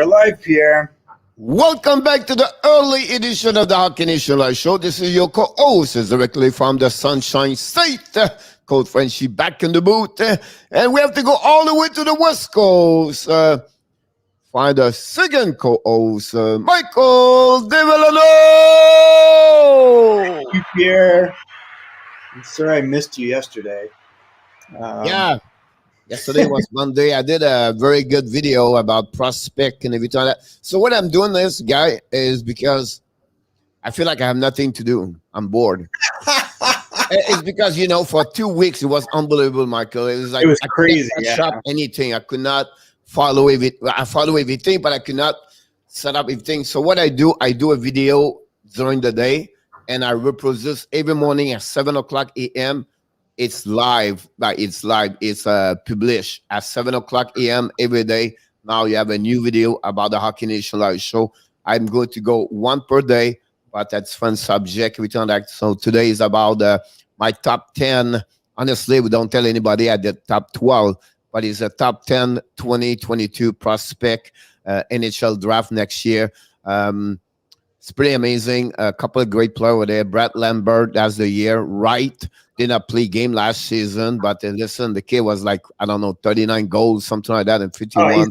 You're live, Pierre. Welcome back to the early edition of the Hockey Nation Live Show. This is your co-host, directly from the Sunshine State, Coach Frenchy back in the booth. And we have to go all the way to the West Coast. Find a second co-host, Michael Devellano. Thank you, Pierre. I'm sorry I missed you yesterday. Yeah. Yesterday was Monday. I did a very good video about prospect and everything like that. So what I'm doing this, guy, is because I feel like I have nothing to do. I'm bored. It's because, you know, for 2 weeks, it was unbelievable, Michael. It was like, it was crazy. I could not shop anything. I could not follow it. I follow everything, but I could not set up everything. So what I do a video during the day, and I reproduce every morning at 7 o'clock a.m. It's live, but it's live. It's published at 7 o'clock a.m. every day. Now you have a new video about the Hockey Nation Live Show. I'm going to go one per day, but that's fun subject. We turn that. So today is about my top 10. Honestly, we don't tell anybody at the top 12, but it's a top 10 2022 prospect NHL draft next year. It's pretty amazing. A couple of great players over there. Brett Lambert, that's the year. Wright did not play game last season, but listen, the kid was like, I don't know, 39 goals, something like that, and 51. Oh,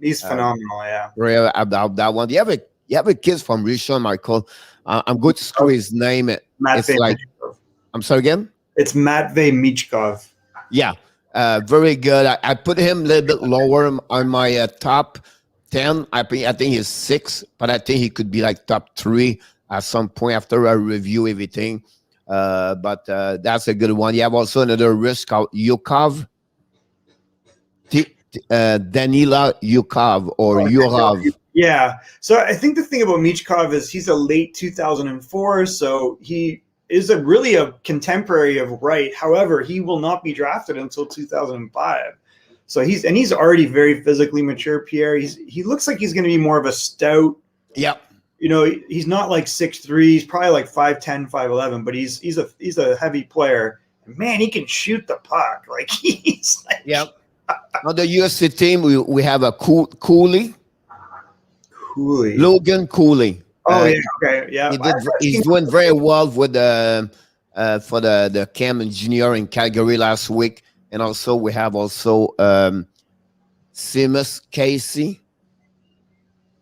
he's phenomenal, yeah. Real about that one. You have a kid from Richmond, Michael. I'm going to screw his name. It's like, I'm sorry again? It's Matvei Michkov. Yeah, very good. I put him a little bit lower on my top 10. I think he's 6, but I think he could be like top 3 at some point after I review everything. But that's a good one. You have also another risk called Yukov. Danila Yukov or Yurov. Yeah. So I think the thing about Michkov is he's a late 2004, so he is really a contemporary of Wright. However, he will not be drafted until 2005. So he's already very physically mature, Pierre. He looks like he's going to be more of a stout. Yep. You know, he's not like 6'3", he's probably like 5'10", 5'11", but he's a heavy player. Man, he can shoot the puck. Like he's like. Yep. On the USC team, we have a Cooley. Logan Cooley. Oh yeah, okay, yeah. He's doing very well with for the Cam Junior in Calgary last week, and also we have Seamus Casey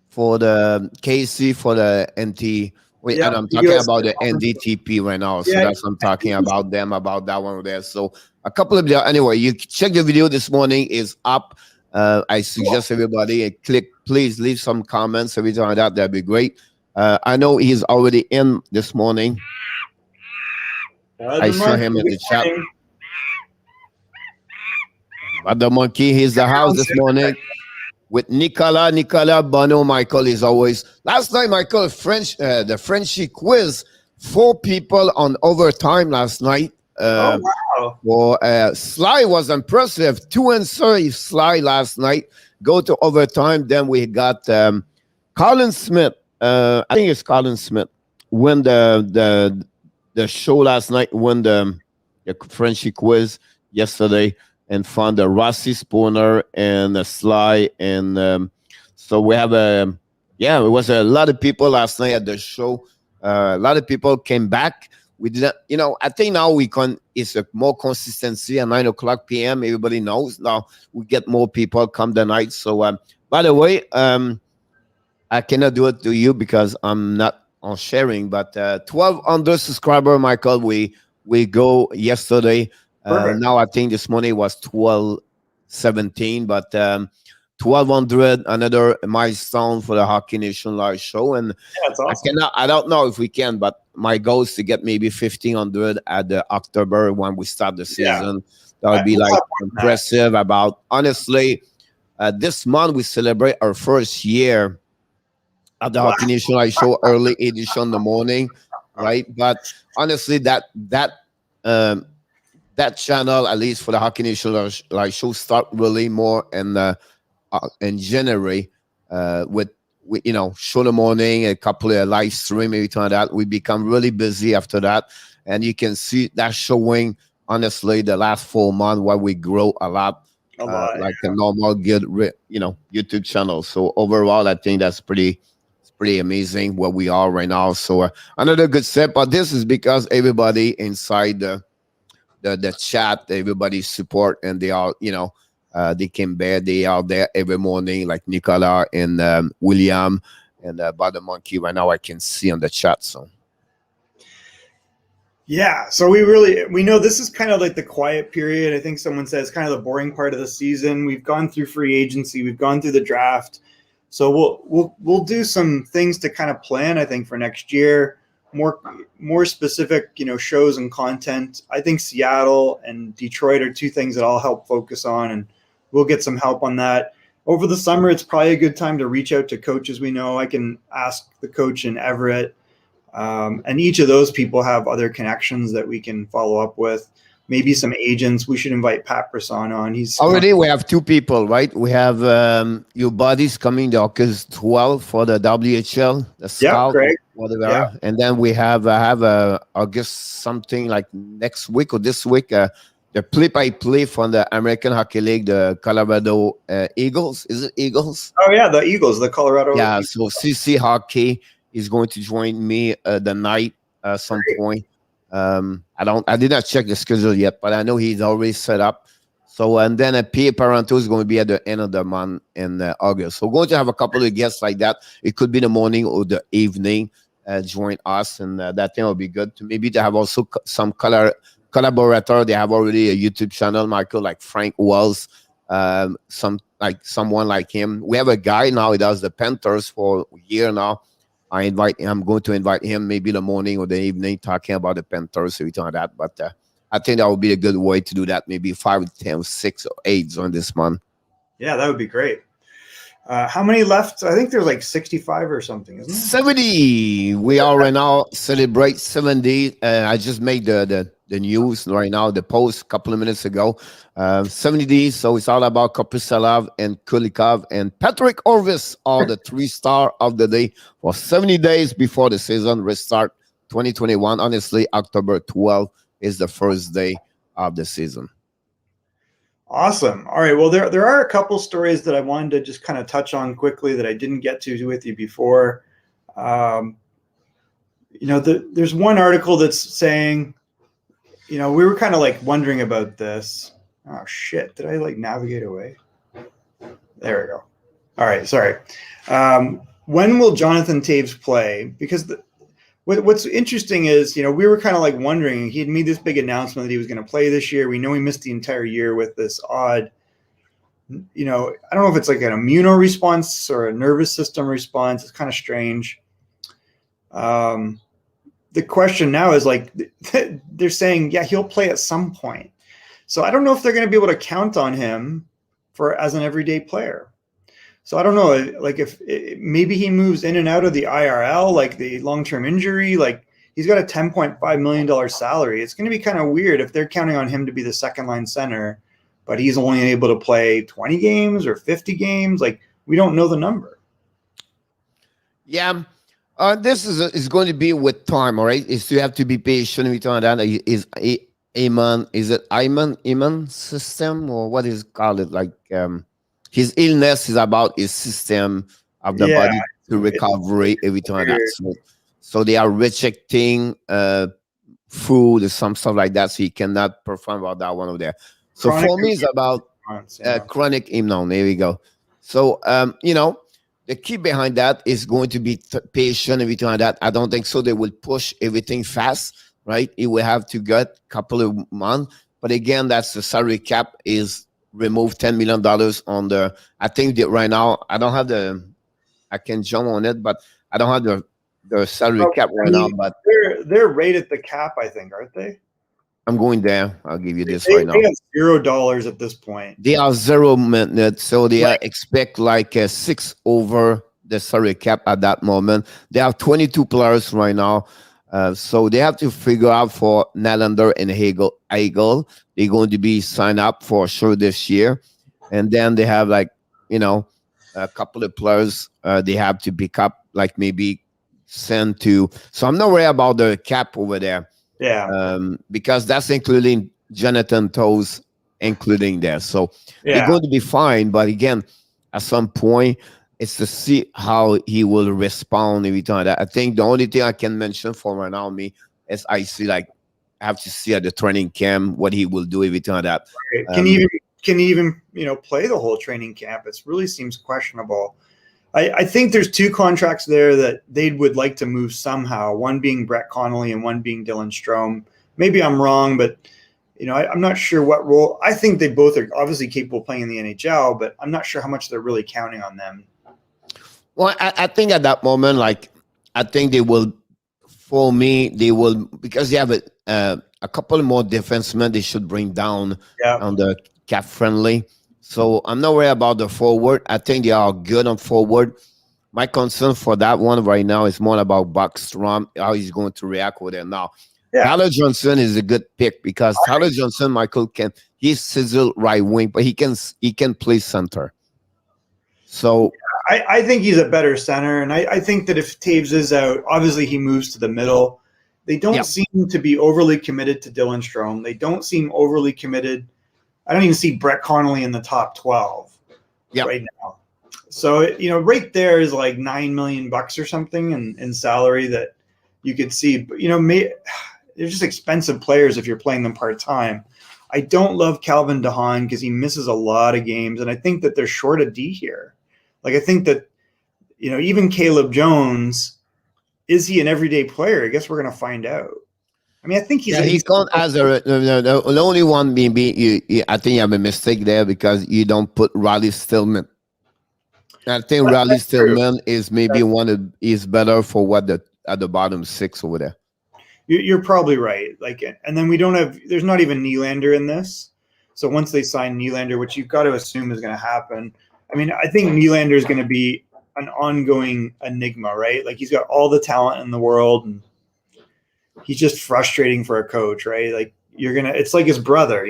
for the NT. Wait, and I'm talking about the NDTP right now, so that's what I'm talking about them, about that one there. So a couple of anyway, you check the video this morning is up. I suggest everybody please leave some comments, everything like that. That'd be great. I know he's already in this morning. I saw him in the chat. But the monkey, he's the house this morning with Nicolas Bono. Michael is always. Last night, Michael, the Frenchy quiz. 4 people on overtime last night. Oh, wow. Well, Sly was impressive. 2 answers Sly last night. Go to overtime. Then we got Colin Smith. I think it's Colin Smith. Win the show last night. Won the Frenchy quiz yesterday. And found a Rossi Spooner and a Sly. And so we have it was a lot of people last night at the show. A lot of people came back. We didn't, I think now it's a more consistency at 9 o'clock p.m. Everybody knows now we get more people come the night. So, by the way, I cannot do it to you because I'm not on sharing, but 1,200 subscriber, Michael, we go yesterday. Now I think this morning was 1,217, but 1,200, another milestone for the Hockey Nation Live Show. And that's awesome. I don't know if we can, but my goal is to get maybe 1,500 at the October when we start the season. That would be like impressive. Honestly, this month we celebrate our first year at the Hockey Nation Live Show, early edition in the morning, right? But honestly, that channel, at least for the Hockey Nation Live Show, start really more in January with show in the morning, a couple of live stream, everything like that. We become really busy after that, and you can see that showing honestly the last 4 months where we grow a lot. A lot. like a normal good, YouTube channel. So overall, I think it's pretty amazing where we are right now. So another good step, but this is because everybody inside the chat, everybody support, and they are, they came there, they are there every morning, like Nicola and William and Bother Monkey. Right now, I can see on the chat. So yeah, so we know this is kind of like the quiet period. I think someone says kind of the boring part of the season. We've gone through free agency, we've gone through the draft, so we'll do some things to kind of plan. I think for next year, more specific, shows and content. I think Seattle and Detroit are two things that I'll help focus on, and we'll get some help on that. Over the summer, it's probably a good time to reach out to coaches we know. I can ask the coach in Everett. And each of those people have other connections that we can follow up with. Maybe some agents. We should invite Pat Brisson on. He's already we have two people, right? We have your buddies coming the August 12th for the WHL, the scout, Greg. whatever. Yeah. And then we have August something like next week or this week. The play-by-play from the American Hockey League, the Colorado Eagles. Is it Eagles? Oh yeah, the Eagles, the Colorado. Yeah. So CC Hockey is going to join me the night some point. I did not check the schedule yet, but I know he's already set up. So, and then a Pierre Parenteau is going to be at the end of the month in August. So we're going to have a couple of guests like that. It could be the morning or the evening join us, and that thing will be good. Maybe to have also some collaborator. They have already a YouTube channel, Michael, like Frank Wells, someone like him. We have a guy now, he does the Panthers for a year now. I'm going to invite him maybe the morning or the evening talking about the Panthers, everything like that. But I think that would be a good way to do that. Maybe 5, 10, 6, or 8 on this month. Yeah, that would be great. How many left? I think there's like 65 or something, isn't it? 70. We are right now celebrate 70. I just made the news right now, the post a couple of minutes ago. 70. So it's all about Kaprizov and Kulikov and Patrick Orvis are the 3-star of the day for 70 days before the season restart 2021. Honestly, October 12th is the first day of the season. Awesome. All right. Well, there are a couple stories that I wanted to just kind of touch on quickly that I didn't get to with you before. There's one article that's saying, we were kind of like wondering about this. Oh shit! Did I like navigate away? There we go. All right. Sorry. When will Jonathan Toews play? Because what's interesting is, we were kind of like wondering, he had made this big announcement that he was going to play this year. We know he missed the entire year with this odd, I don't know if it's like an immuno response or a nervous system response. It's kind of strange. The question now is like, they're saying, yeah, he'll play at some point. So I don't know if they're going to be able to count on him as an everyday player. So I don't know, like if maybe he moves in and out of the IRL, like the long-term injury, like he's got a $10.5 million salary. It's going to be kind of weird if they're counting on him to be the second line center, but he's only able to play 20 games or 50 games. Like we don't know the number. Yeah. This is going to be with time, all right? Is you have to be patient with that. Is it immune system, or what is it called? Like his illness is about his system of the body to recovery, everything like that. So they are rejecting food or some stuff like that, so he cannot perform about that one over there. So chronic for me, it's about chronic immune. There we go. So the key behind that is going to be patient, everything like that. I don't think so. They will push everything fast, right? It will have to get a couple of months. But again, that's the salary cap is remove $10 million on the. I think that right now I don't have I can jump on it, but I don't have the salary cap right now. But they're right at the cap, I think, aren't they? I'm going there. I'll give you this right now. They have $0 at this point. They are 0 minutes, so they expect like a 6 over the salary cap at that moment. They have 22 players right now, so they have to figure out for Nylander and Eichel. They're going to be signed up for sure this year, and then they have like a couple of players they have to pick up, like maybe send to. So I'm not worried about the cap over there. Yeah. Because that's including Jonathan Toews including that. So Yeah. they're going to be fine. But again, at some point, it's to see how he will respond every time. I think the only thing I can mention for right now, me, is I see I have to see at the training camp what he will do every time that. Can he even play the whole training camp? It really seems questionable. I think there's two contracts there that they would like to move somehow, one being Brett Connolly and one being Dylan Strome. Maybe I'm wrong, but I'm not sure what role. I think they both are obviously capable of playing in the NHL, but I'm not sure how much they're really counting on them. Well, I think at that moment, I think they will, for me, they will, because they have a couple more defensemen they should bring down on the cap friendly. So I'm not worried about the forward. I think they are good on forward. My concern for that one right now is more about Backstrom, how he's going to react with it now. Yeah. Tyler Johnson is a good pick because Tyler Johnson, Michael, he's sizzle right wing, but he can play center. So I think he's a better center, and I think that if Taves is out, obviously he moves to the middle. They don't seem to be overly committed to Dylan Strome. They don't seem overly committed. I don't even see Brett Connolly in the top 12 right now. So, right there is like $9 million or something in salary that you could see. But, they're just expensive players if you're playing them part-time. I don't love Calvin DeHaan because he misses a lot of games, and I think that they're short a D here. I think that, even Caleb Jones, is he an everyday player? I guess we're going to find out. I mean, I think he's gone as the only one maybe I think you have a mistake there because you don't put Riley Stillman. I think Riley Stillman is maybe is better for what at the bottom 6 over there. You're probably right. And then there's not even Nylander in this. So once they sign Nylander, which you've got to assume is going to happen, I mean, I think Nylander is going to be an ongoing enigma, right? He's got all the talent in the world, and he's just frustrating for a coach, right? It's like his brother,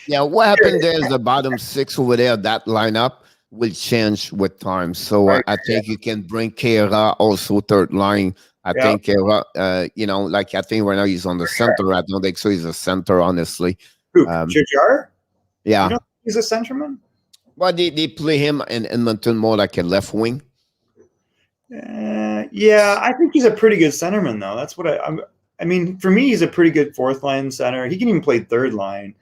what happened there is the bottom 6 over there, that lineup will change with time. So I think you can bring Kehra also third line. I think Kehra, I think right now he's on the center. I don't think so. He's a center, honestly. Who, Jajar? Yeah. He's a centerman? Well, they play him in Edmonton more like a left wing. I think he's a pretty good centerman, though. That's what I mean, for me, he's a pretty good fourth line center. He can even play third line.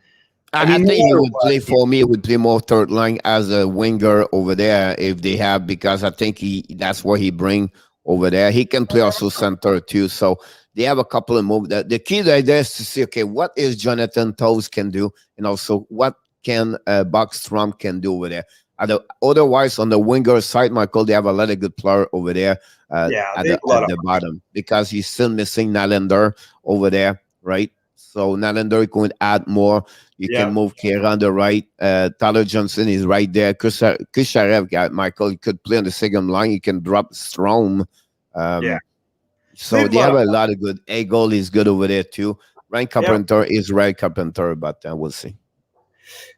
I think he would play for me. He would play more third line as a winger over there if they have, because I think that's what he bring over there. He can play also center too. So they have a couple of moves. The key there is to see, okay, what is Jonathan Toews can do, and also what can Backstrom can do over there. Otherwise, on the winger side, Michael, they have a lot of good player over there at the bottom, because he's still missing Nylander over there, right? So Nylander going to add more. You can move Kehra on the right. Tyler Johnson is right there. Kusharev, Michael, you could play on the second line. You can drop Strome. So they have a lot of good. Eichel is good over there too. Ryan Carpenter is Ryan Carpenter, but we'll see.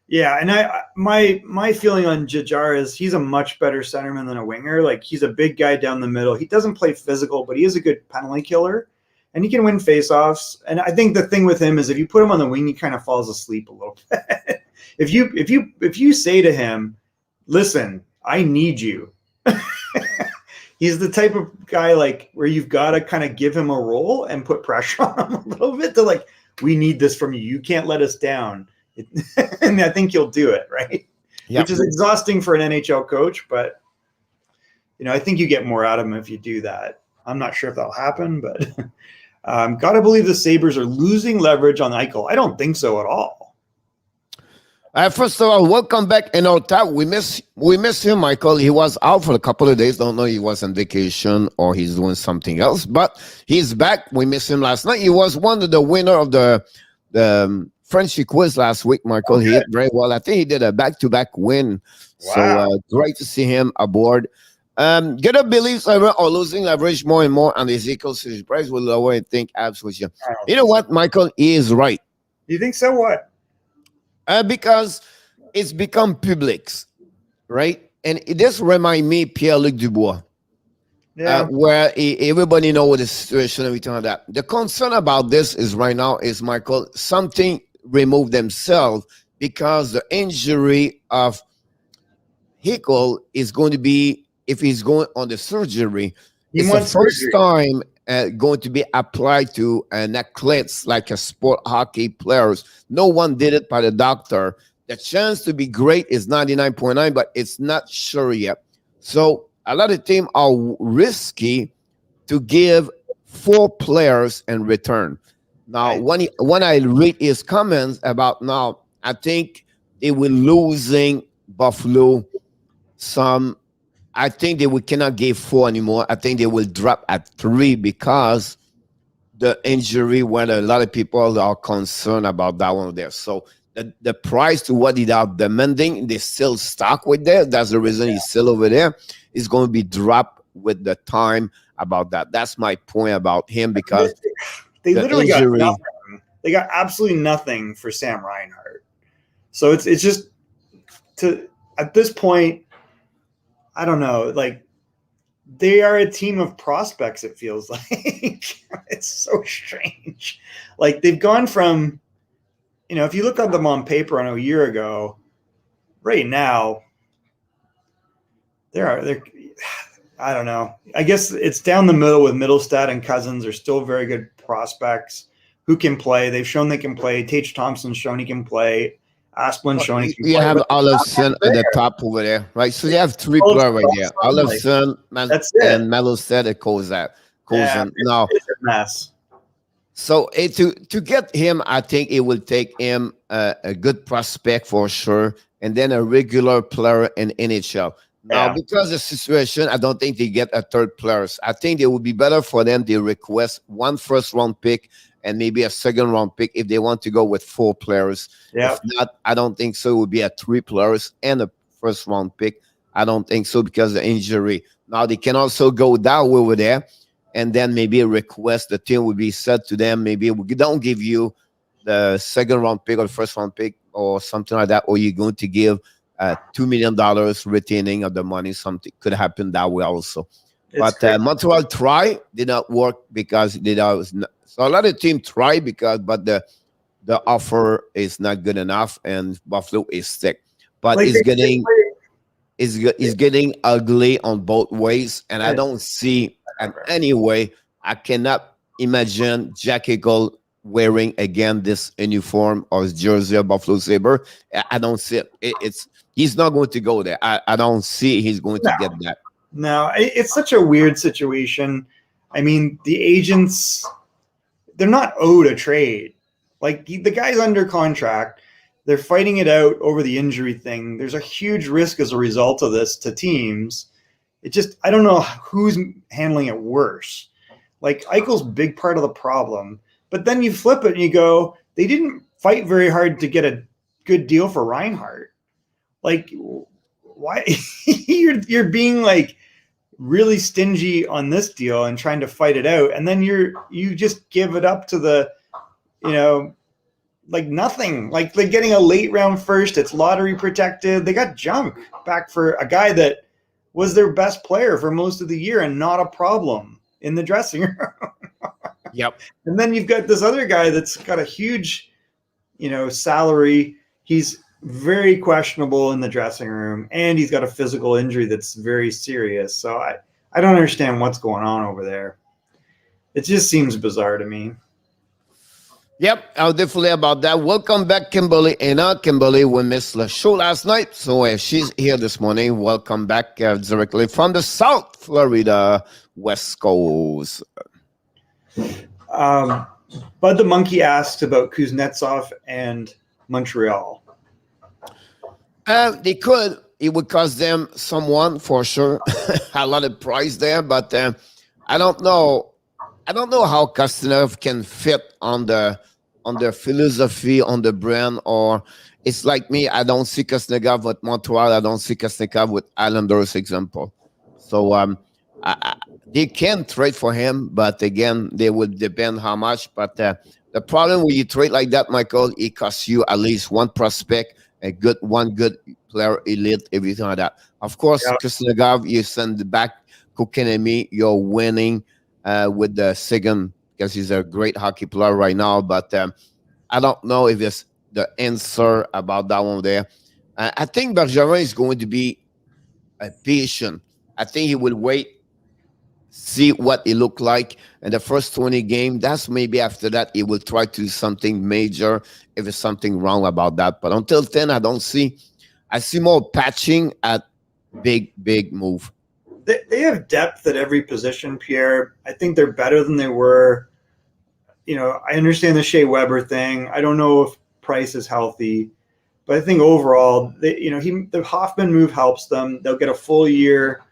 Yeah, and my feeling on Jajar is he's a much better centerman than a winger. He's a big guy down the middle. He doesn't play physical, but he is a good penalty killer, and he can win faceoffs. And I think the thing with him is if you put him on the wing, he kind of falls asleep a little bit. if you say to him, "Listen, I need you," he's the type of guy where you've got to kind of give him a role and put pressure on him a little bit to we need this from you. You can't let us down. And I think he'll do it, right? Yep. Which is exhausting for an NHL coach, but I think you get more out of him if you do that. I'm not sure if that'll happen, but gotta believe the Sabres are losing leverage on Eichel. I don't think so at all. First of all, welcome back in our top. We miss him, Michael. He was out for a couple of days. Don't know he was on vacation or he's doing something else, but he's back. We missed him last night. He was one of the winner of the Frenchy quiz last week, Michael. Okay. He hit very well. I think he did a back-to-back win. Wow. So great to see him aboard. Gonna believe Sabres are losing leverage more and more, and Ezekiel's price will lower. I think absolutely. You know what, Michael? He is right. You think so? What? Because it's become public, right? And this reminds me Pierre-Luc Dubois. Yeah. Where everybody knows the situation and everything like that. The concern about this is right now is, Michael, something remove themselves because the injury of Eichel is going to be, if he's going on the surgery, He it's the wants first surgery. time going to be applied to an athletes like a sport hockey players. No one did it by the doctor. The chance to be great is 99.9, but it's not sure yet. So a lot of teams are risky to give 4 players in return. Now, when I read his comments about now, I think they will losing Buffalo some. I think they cannot give 4 anymore. I think they will drop at 3 because the injury, when a lot of people are concerned about that one there. So the price to what they are demanding, they still stuck with that. That's the reason he's still over there. Is going to be dropped with the time about that. That's my point about him, because they the literally injury, got nothing. They got absolutely nothing for Sam Reinhart. So it's just at this point, I don't know, like they are a team of prospects, it feels like. It's so strange. Like they've gone from, if you look at them on paper on a year ago, right now, they're I don't know. I guess it's down the middle with Middlestat and Cousins are still very good prospects who can play. They've shown they can play. Tage Thompson's shown he can play. Asplin's shown he can play. You have Olofsson at the top over there, right? So you have 3 players right there. Olofsson, and Middlestat and Kozak. Now, it's a mess. So to get him, I think it will take him a good prospect for sure, and then a regular player in NHL. Now, because of the situation, I don't think they get a 3rd player. I think it would be better for them to request 1 first-round pick and maybe a 2nd-round pick if they want to go with 4 players. If not, I don't think so. It would be a 3 players and a first-round pick. I don't think so because of the injury. Now, they can also go that way over there, and then maybe a request. The team would be said to them, maybe we don't give you the 2nd-round pick or the first-round pick or something like that, or you're going to give $2 million retaining of the money. Something could happen that way also. But Montreal tried, did not work because so a lot of teams try but the offer is not good enough, and Buffalo is sick. But like it's getting ugly on both ways, and I don't see in any way. I cannot imagine Jack Eichel wearing again this uniform or his jersey of Buffalo Sabre. I don't see it. He's not going to go there. I don't see he's going to get that. No, it's such a weird situation. I mean, the agents, they're not owed a trade. Like the guy's under contract. They're fighting it out over the injury thing. There's a huge risk as a result of this to teams. I don't know who's handling it worse. Like Eichel's a big part of the problem. But then you flip it and you go, they didn't fight very hard to get a good deal for Reinhart. Like, why you're being like really stingy on this deal and trying to fight it out, and then you just give it up to the, like nothing. Like they're getting a late round first. It's lottery protected. They got junk back for a guy that was their best player for most of the year and not a problem in the dressing room. Yep. And then you've got this other guy that's got a huge, salary. He's very questionable in the dressing room, and he's got a physical injury that's very serious. So I don't understand what's going on over there. It just seems bizarre to me. Yep, I'll definitely about that. Welcome back, Kimberly. And Kimberly, we missed the show last night, so she's here this morning. Welcome back directly from the South Florida West Coast. Bud the Monkey asked about Kuznetsov and Montreal. They could. It would cost them someone for sure. A lot of price there, but I don't know. I don't know how Kostenov can fit on the philosophy, on the brand, or it's like me. I don't see Kostenov with Montreal. I don't see Kostenov with Islanders, example. So they can trade for him, but again, they would depend how much. But the problem when you trade like that, Michael, it costs you at least one prospect, one good player, elite, everything like that. Of course, Kostenov, you send back Kokenemi, you're winning with the second, because he's a great hockey player right now. But I don't know if it's the answer about that one there. I think Bergeron is going to be a patient. I think he will wait, see what it looked like in the first 20 game. That's maybe after that he will try to do something major if there's something wrong about that. But until then, I don't see. I see more patching at big move. They have depth at every position, Pierre. I think they're better than they were. I understand the Shea Weber thing. I don't know if Price is healthy, but I think overall, the Hoffman move helps them. They'll get a full year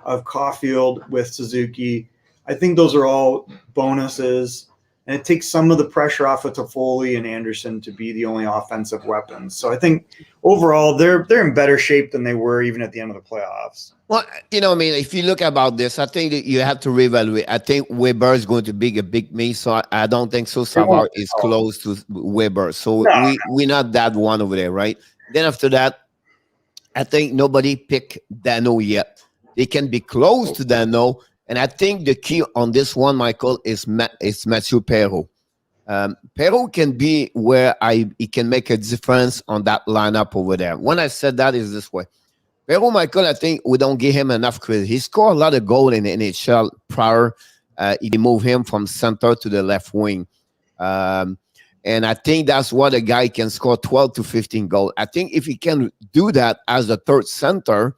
of Caulfield with Suzuki. I think those are all bonuses, and it takes some of the pressure off of Toffoli and Anderson to be the only offensive weapons. So I think overall, they're in better shape than they were even at the end of the playoffs. Well, if you look about this, I think that you have to reevaluate. I think Weber is going to be a big miss, so I don't think so. Savard is close to Weber, so we're not that one over there, right? Then after that, I think nobody picked Dano yet. They can be close to Dano, and I think the key on this one, Michael, is Mathieu Perreault. Perreault can be where he can make a difference on that lineup over there. When I said that is this way. Perreault, Michael, I think we don't give him enough credit. He scored a lot of goals in the NHL prior. He moved him from center to the left wing. And I think that's what a guy can score 12 to 15 goals. I think if he can do that as a third center,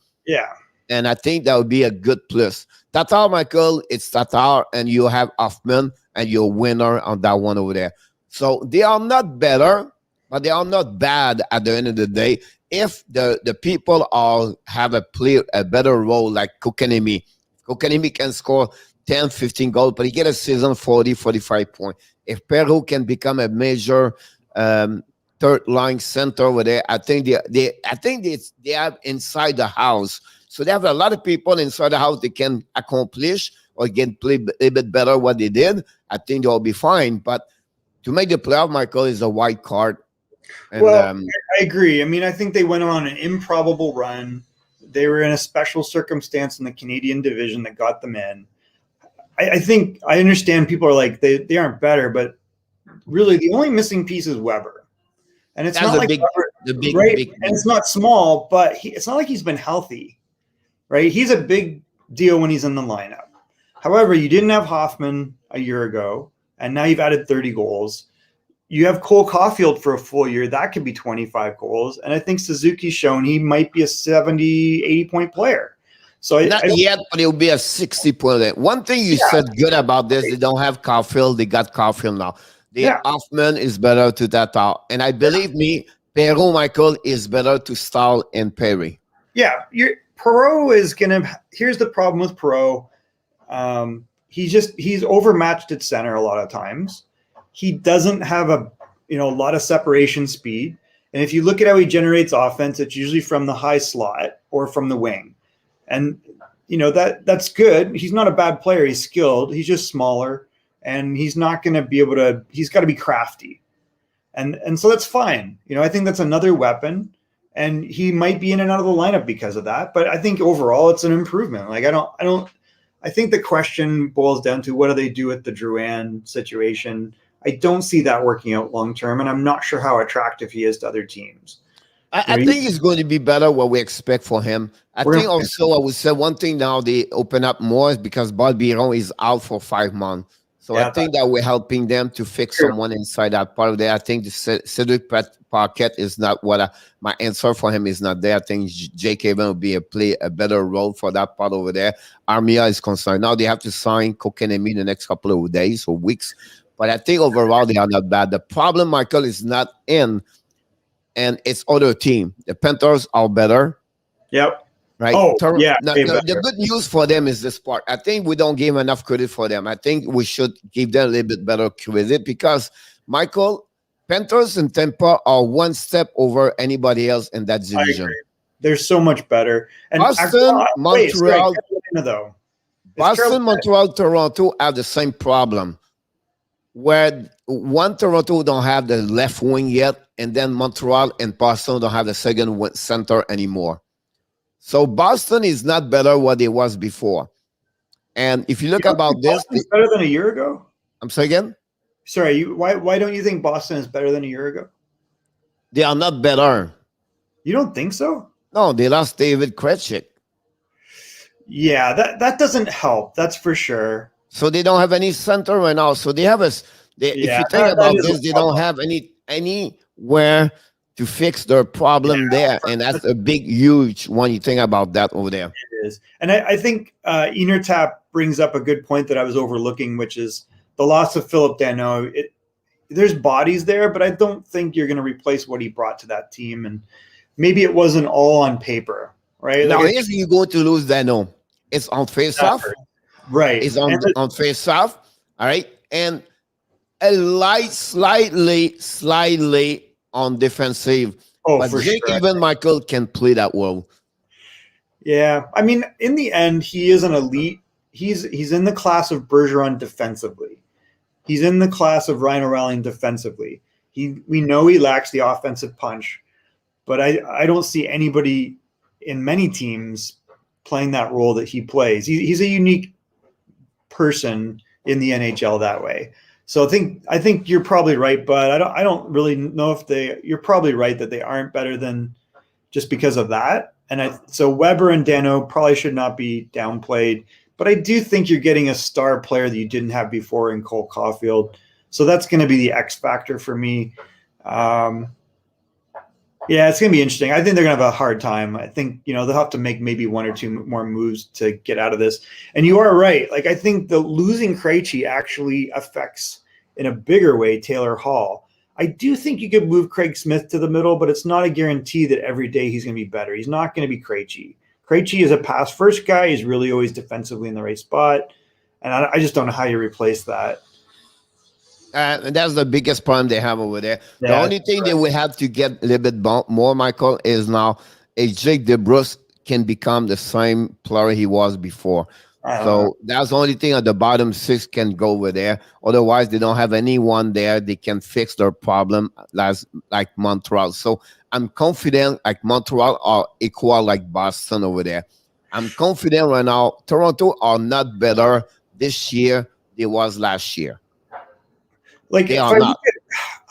and I think that would be a good plus. Tatar, Michael, it's Tatar, and you have Hoffman, and you're a winner on that one over there. So they are not better, but they are not bad at the end of the day. If the people have a better role like Kokanemi. Kokanemi can score 10, 15 goals, but he get a season 40, 45 points. If Perreault can become a major third line center over there, I think they have inside the house. So they have a lot of people inside the house they can accomplish or can play a little bit better what they did. I think they'll be fine. But to make the playoff, Michael, is a white card. And, I agree. I think they went on an improbable run. They were in a special circumstance in the Canadian division that got them in. I think I understand people are like, they aren't better, but really the only missing piece is Weber. And it's not like Weber, and it's not small, but it's not like he's been healthy, right? He's a big deal when he's in the lineup. However, you didn't have Hoffman a year ago, and now you've added 30 goals. You have Cole Caulfield for a full year. That could be 25 goals. And I think Suzuki's shown he might be a 70, 80-point player. So not yet, but it'll be a 60-point. One thing you said good about this, they don't have Caulfield. They got Caulfield now. Hoffman is better to Tatar. And I believe me, Perreault, Michael, is better to Stahl and Perry. Yeah. Perreault is going to – here's the problem with Perreault. He's overmatched at center a lot of times. He doesn't have a lot of separation speed. And if you look at how he generates offense, it's usually from the high slot or from the wing. And, that's good. He's not a bad player. He's skilled. He's just smaller. And he's not going to be able to – he's got to be crafty. And so that's fine. I think that's another weapon. And he might be in and out of the lineup because of that. But I think overall it's an improvement. Like, I think the question boils down to what do they do with the Drouin situation. I don't see that working out long term, and I'm not sure how attractive he is to other teams. I think it's going to be better what we expect for him. I think also I would say one thing now they open up more is because Bob Biron is out for 5 months. So I think that we're helping them to fix someone inside that part of there. I think the Cedric Paquette is not what my answer for him is not there. I think Jake Haven will play a better role for that part over there. Armia is concerned. Now they have to sign Kokanemi in the next couple of days or weeks. But I think overall they are not bad. The problem, Michael, is not in, and it's other team. The Panthers are better. Yep. Right. The good news for them is this part. I think we don't give enough credit for them. I think we should give them a little bit better credit because, Michael, Panthers and Tampa are one step over anybody else in that division. They're so much better. And Boston, Montreal, Boston, Montreal, Toronto have the same problem. Where one Toronto don't have the left wing yet, and then Montreal and Boston don't have the second center anymore. So Boston is not better what it was before. And if you look about this, it's better than a year ago. I'm sorry again. Sorry, why don't you think Boston is better than a year ago? They are not better. You don't think so? No, they lost David Krejcik. Yeah, that doesn't help. That's for sure. So they don't have any center right now. So they have if you think about this, they don't have anywhere to fix their problem there. And that's a big, huge one. You think about that over there. It is. And I think Inertap brings up a good point that I was overlooking, which is the loss of Philip Danault. There's bodies there, but I don't think you're going to replace what he brought to that team. And maybe it wasn't all on paper, right? Now, if you go to lose Danault, it's on face-off. Right. It's on face-off. All right. And a slightly on defensive. But Jake, even Michael can play that well. Yeah. I mean, in the end, he is an elite. He's in the class of Bergeron defensively. He's in the class of Ryan O'Reilly defensively. We know he lacks the offensive punch, but I don't see anybody in many teams playing that role that he plays. He's a unique person in the NHL that way. So I think you're probably right, but I don't really know if you're probably right that they aren't better than just because of that. And so Weber and Danault probably should not be downplayed, but I do think you're getting a star player that you didn't have before in Cole Caulfield. So that's going to be the X factor for me. Yeah, it's going to be interesting. I think they're going to have a hard time. I think, they'll have to make maybe one or two more moves to get out of this. And you are right. Like, I think the losing Krejci actually affects in a bigger way Taylor Hall. I do think you could move Craig Smith to the middle, but it's not a guarantee that every day he's going to be better. He's not going to be Krejci. Krejci is a pass first guy. He's really always defensively in the right spot. And I just don't know how you replace that. And that's the biggest problem they have over there. The only thing they will have to get a little bit more, Michael, is now Jake DeBrusk can become the same player he was before. So that's the only thing at the bottom six can go over there. Otherwise, they don't have anyone there. They can fix their problem like Montreal. So I'm confident like Montreal are equal like Boston over there. I'm confident right now. Toronto are not better this year than it was last year. Like, I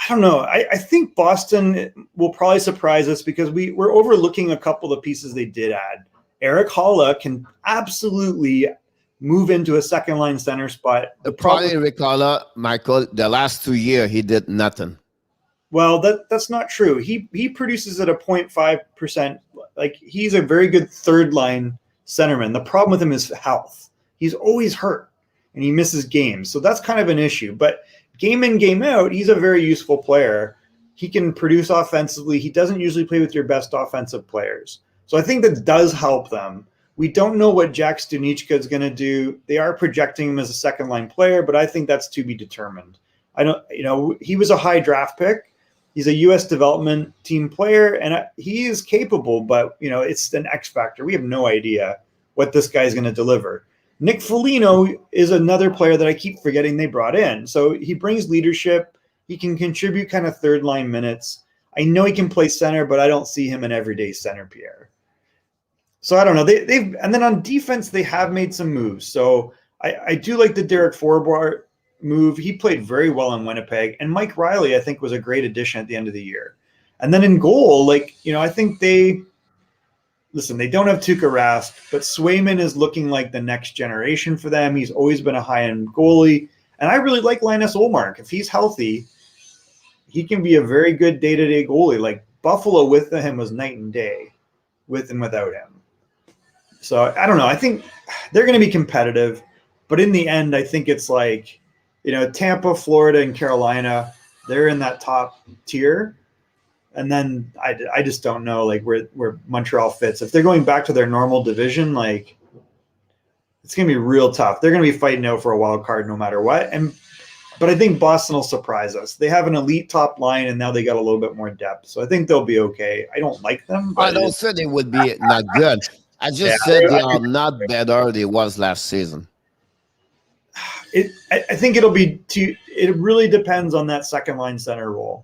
don't know. I think Boston will probably surprise us because we're overlooking a couple of pieces they did add. Eric Haula can absolutely move into a second line center spot. The problem, Eric Haula, Michael, the last 2 years he did nothing. Well, that's not true. He produces at a 0.5%. Like, he's a very good third line centerman. The problem with him is health. He's always hurt and he misses games. So that's kind of an issue. But game in, game out, he's a very useful player. He can produce offensively. He doesn't usually play with your best offensive players. So I think that does help them. We don't know what Jack Stunichka is going to do. They are projecting him as a second-line player, but I think that's to be determined. He was a high draft pick. He's a U.S. development team player, and he is capable, but, it's an X factor. We have no idea what this guy is going to deliver. Nick Foligno is another player that I keep forgetting they brought in. So he brings leadership. He can contribute kind of third line minutes. I know he can play center, but I don't see him an everyday center, Pierre. So I don't know. And then on defense, they have made some moves. So I do like the Derek Forbort move. He played very well in Winnipeg. And Mike Riley, I think, was a great addition at the end of the year. And then in goal, I think they don't have Tuukka Rask, but Swayman is looking like the next generation for them. He's always been a high-end goalie. And I really like Linus Ullmark. If he's healthy, he can be a very good day-to-day goalie. Like, Buffalo with him was night and day, with and without him. So I don't know. I think they're going to be competitive. But in the end, I think it's like, Tampa, Florida, and Carolina, they're in that top tier. And then I just don't know where Montreal fits. If they're going back to their normal division, it's going to be real tough. They're going to be fighting out for a wild card no matter what. But I think Boston will surprise us. They have an elite top line, and now they got a little bit more depth. So I think they'll be okay. I don't like them. But I don't say they would be not good. I just said they are not better than they was last season. I think it'll be it really depends on that second line center role.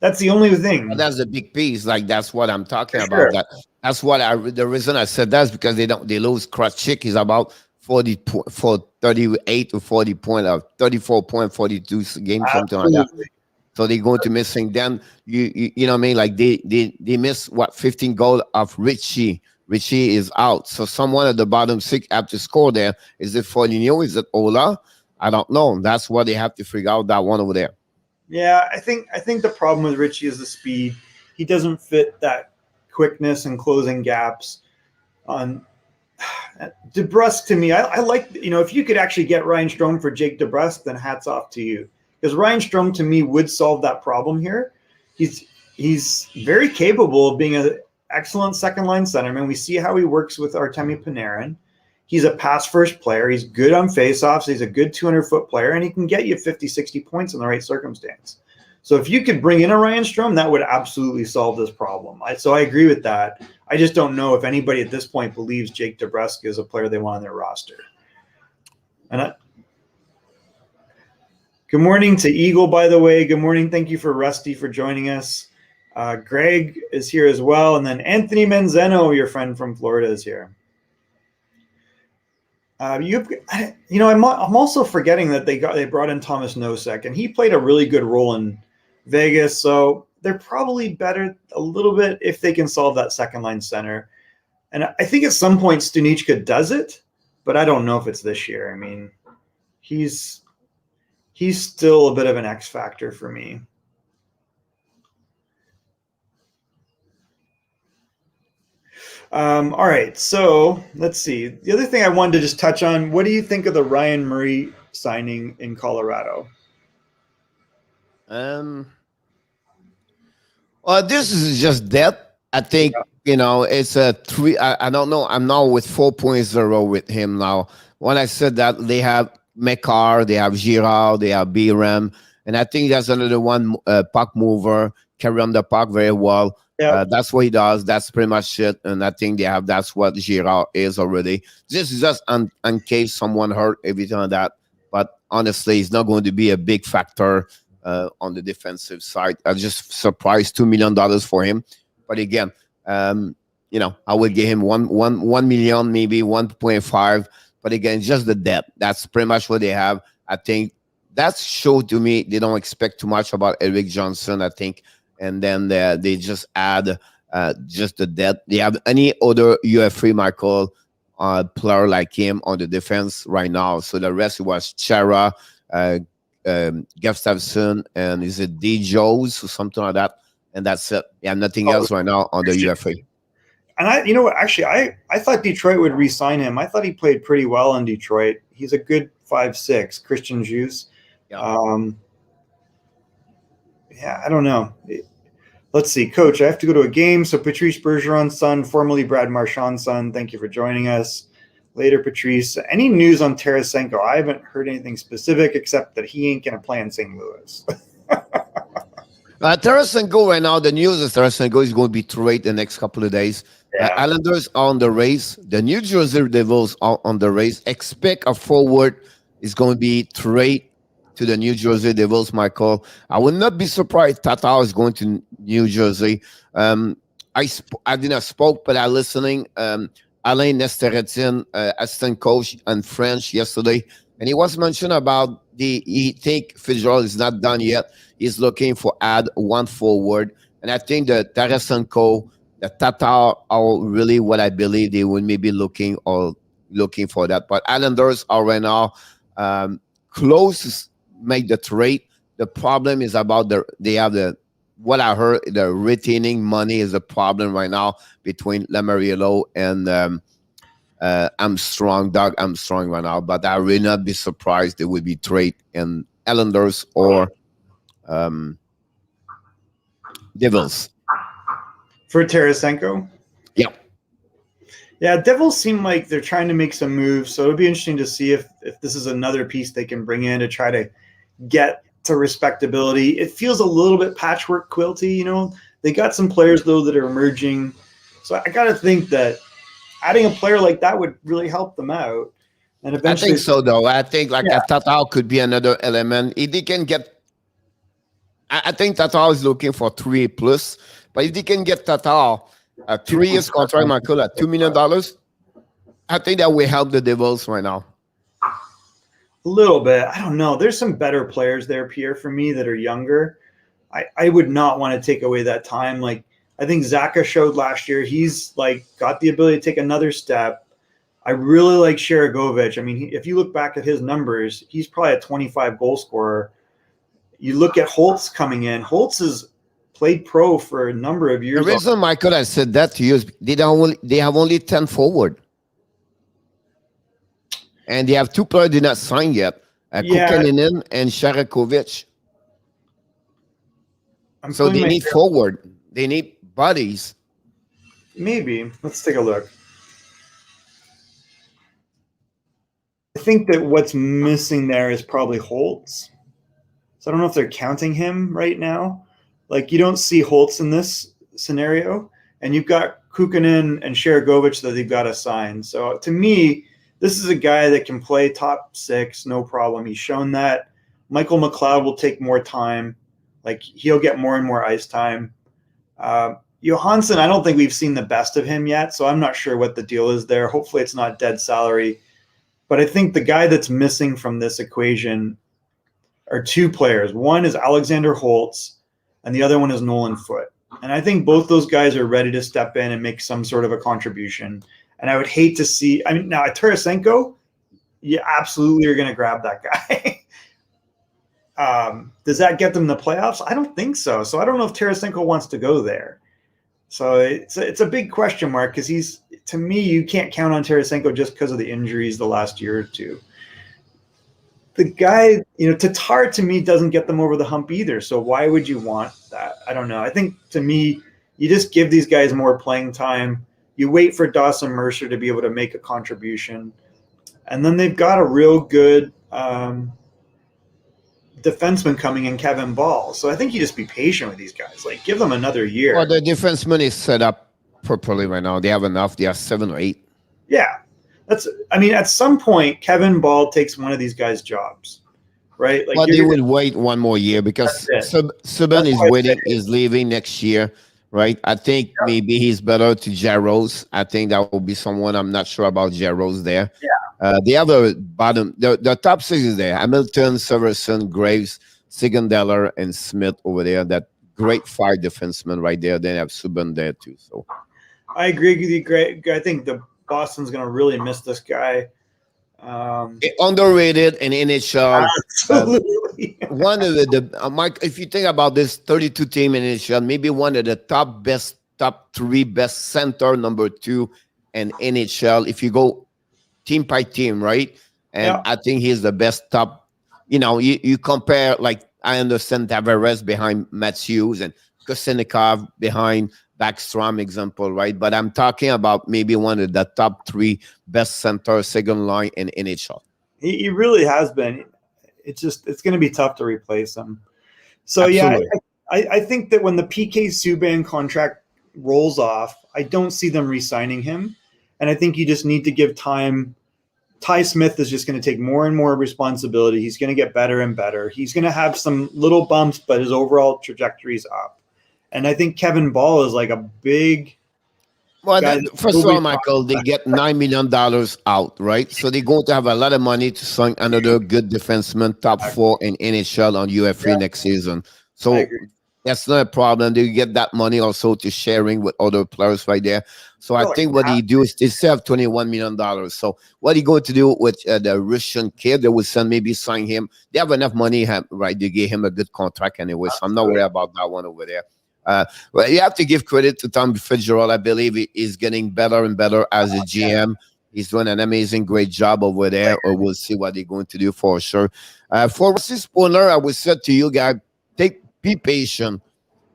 That's the only thing. Well, that's a big piece. That's what I'm talking about. That's what the reason I said that's because they lose Krejcik. He's about 38 to 40 point of 34.42 game, something like that. So they're going to missing. Then you know what I mean? Like they miss what 15 goal of Richie. Richie is out. So someone at the bottom six have to score there. Is it Foligno? Is it Ola? I don't know. That's what they have to figure out, that one over there. Yeah, I think the problem with Richie is the speed. He doesn't fit that quickness and closing gaps. On DeBrusque, to me, I like, if you could actually get Ryan Strome for Jake DeBrusque, then hats off to you, because Ryan Strome to me would solve that problem here. He's very capable of being an excellent second line centerman. We see how he works with Artemi Panarin. He's a pass-first player. He's good on face-offs. He's a good 200-foot player, and he can get you 50, 60 points in the right circumstance. So if you could bring in a Ryan Strome, that would absolutely solve this problem. So I agree with that. I just don't know if anybody at this point believes Jake DeBrusque is a player they want on their roster. Good morning to Eagle, by the way. Good morning. Thank you for Rusty for joining us. Greg is here as well. And then Anthony Menzeno, your friend from Florida, is here. I'm also forgetting that they brought in Thomas Nosek, and he played a really good role in Vegas. So they're probably better a little bit if they can solve that second line center. And I think at some point Stunichka does it, but I don't know if it's this year. I mean, he's still a bit of an X factor for me. All right, so let's see. The other thing I wanted to just touch on, what do you think of the Ryan Murray signing in Colorado? Well, this is just depth. I think, it's a 3. I don't know. I'm now with 4.0 with him now. When I said that, they have Mekar, they have Girard, they have Biram, and I think there's another one, puck mover, carry on the puck very well. Yeah. That's what he does. That's pretty much it. And I think that's what Girard is already. This is just in case someone hurt, everything like that. But honestly, it's not going to be a big factor on the defensive side. I'm just surprised $2 million for him. But again, I would give him 1 million, maybe 1.5. But again, just the depth. That's pretty much what they have. I think that showed to me they don't expect too much about Eric Johnson, I think. And then they just add just the depth. They have any other UFA Michael player like him on the defense right now. So the rest was Chara, Gustafsson, and is it D. Jones or something like that? And that's it. Yeah, nothing else right now on the UFA. And I thought Detroit would re-sign him. I thought he played pretty well in Detroit. He's a good 5'6", Christian Juice. Yeah. Yeah, I don't know. Let's see. Coach, I have to go to a game. So Patrice Bergeron's son, formerly Brad Marchand's son, thank you for joining us. Later, Patrice. Any news on Tarasenko? I haven't heard anything specific except that he ain't going to play in St. Louis. Tarasenko right now, the news is Tarasenko is going to be traded the next couple of days. Yeah. Islanders are on the race. The New Jersey Devils are on the race. Expect a forward is going to be traded to the New Jersey Devils, Michael. I would not be surprised Tatar is going to New Jersey. I didn't spoke, but I listening. Alain Nesteretin, assistant coach and French yesterday, and he was mentioned about he think Fitzgerald is not done yet. He's looking for add one forward, and I think that Tarasenko, the Tatar are really what I believe they would maybe looking for that. But Islanders are right now close make the trade. The problem is about what I heard, the retaining money is a problem right now between Lamoriello and Doug Armstrong right now. But I will not be surprised they would be trade in Islanders or Devils. For Tarasenko? Yeah. Yeah, Devils seem like they're trying to make some moves, so it'll be interesting to see if this is another piece they can bring in to try to get to respectability. It feels a little bit patchwork quilty, They got some players, though, that are emerging. So I got to think that adding a player like that would really help them out. And eventually, I think so, though. I think a Tatar could be another element. If they can get, I think Tatar is looking for 3+, but if they can get Tatar a 3 years contract, Michael, at $2 million, I think that will help the Devils right now. A little bit. I don't know. There's some better players there, Pierre, for me that are younger. I would not want to take away that time. Like, I think Zaka showed last year, he's like got the ability to take another step. I really like Sharagovich. I mean, if you look back at his numbers, he's probably a 25 goal scorer. You look at Holtz coming in. Holtz has played pro for a number of years. The reason, Michael, I said that to you is they have only 10 forward. And they have 2 players did not sign yet. Kukaninen and Sharakovich. So they need forward. They need bodies. Maybe. Let's take a look. I think that what's missing there is probably Holtz. So I don't know if they're counting him right now. Like, you don't see Holtz in this scenario. And you've got Kukanen and Sharagovich that they've got to sign. So to me, this is a guy that can play top 6, no problem. He's shown that. Michael McLeod will take more time. Like, he'll get more and more ice time. Johansson, I don't think we've seen the best of him yet, so I'm not sure what the deal is there. Hopefully it's not dead salary. But I think the guy that's missing from this equation are 2 players. One is Alexander Holtz, and the other one is Nolan Foote. And I think both those guys are ready to step in and make some sort of a contribution. And I would hate to see – I mean, now at Tarasenko, you absolutely are going to grab that guy. Does that get them the playoffs? I don't think so. So I don't know if Tarasenko wants to go there. So it's a big question mark because he's – to me, you can't count on Tarasenko just because of the injuries the last year or two. The guy, Tatar to me doesn't get them over the hump either. So why would you want that? I don't know. I think to me, you just give these guys more playing time. You wait for Dawson Mercer to be able to make a contribution. And then they've got a real good defenseman coming in, Kevin Ball. So I think you just be patient with these guys. Like, give them another year. Well, the defenseman is set up properly right now. They have enough. They have 7 or 8. Yeah. At some point, Kevin Ball takes one of these guys' jobs, right? Like, well, they will wait one more year because Stepan is leaving next year, right? I think maybe he's better to Jaros. I think that will be someone. I'm not sure about Jaros there. Yeah. They have a bottom. The top 6 is there. Hamilton, Severson, Graves, Sigendeller, and Smith over there. That great 5 defensemen right there. They have Subban there too. So I agree with you, Greg. I think the Boston's going to really miss this guy. Underrated in NHL. Absolutely. One of the Mike, if you think about this 32 team in NHL, maybe one of the top 3 best center, number 2 in NHL. If you go team by team, right? And I think he's the best top. You compare, like, I understand Tavares behind Matthews and Kosenikov behind Backstrom, example, right? But I'm talking about maybe one of the top 3 best center second line in NHL. He really has been. It's going to be tough to replace him. So Absolutely. I think that when the PK Subban contract rolls off, I don't see them re-signing him, and I think you just need to give time. Ty Smith is just going to take more and more responsibility. He's going to get better and better. He's going to have some little bumps, but his overall trajectory is up. And I think Kevin Ball is like a big. Well, first of all, Michael, they get $9 million out, right? So they're going to have a lot of money to sign another good defenseman, top 4 in NHL on UFA next season. So that's not a problem. They get that money also to sharing with other players right there. So I think what he do is they still have $21 million. So what he going to do with the Russian kid? They will sign him. They have enough money, right? They gave him a good contract anyway. So I'm not worried about that one over there. Well, you have to give credit to Tom Fitzgerald. I believe he is getting better and better as a GM. He's doing an great job over there. Or we'll see what they're going to do for sure. For Rusty Spooner, I would say to you guys, be patient,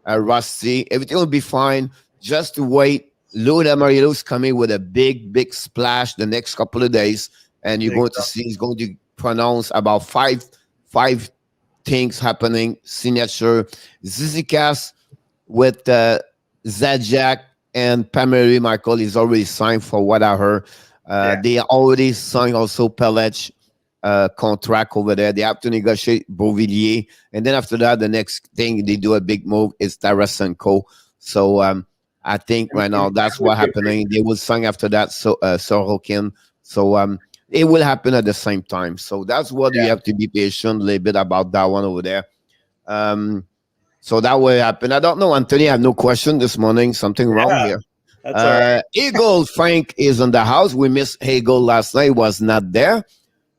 Rusty. Everything will be fine. Just to wait. Lou Lamoriello's coming with a big splash the next couple of days, and you're going to see he's going to pronounce about five things happening. Signature, Zizikas with Zajac and Pamela Michael is already signed for what I heard. They already signed also Pelech contract over there. They have to negotiate Beauvillier. And then after that, the next thing they do a big move is Tarasenko. So I think right now that's what's happening. They will sign after that Sorokin. So it will happen at the same time. So that's what you have to be patient a little bit about that one over there. So that will happen. I don't know, Anthony. I have no question this morning. Something wrong Yeah, here. that's all right. Eagle Frank is in the house. We missed Eagle last night. Was not there.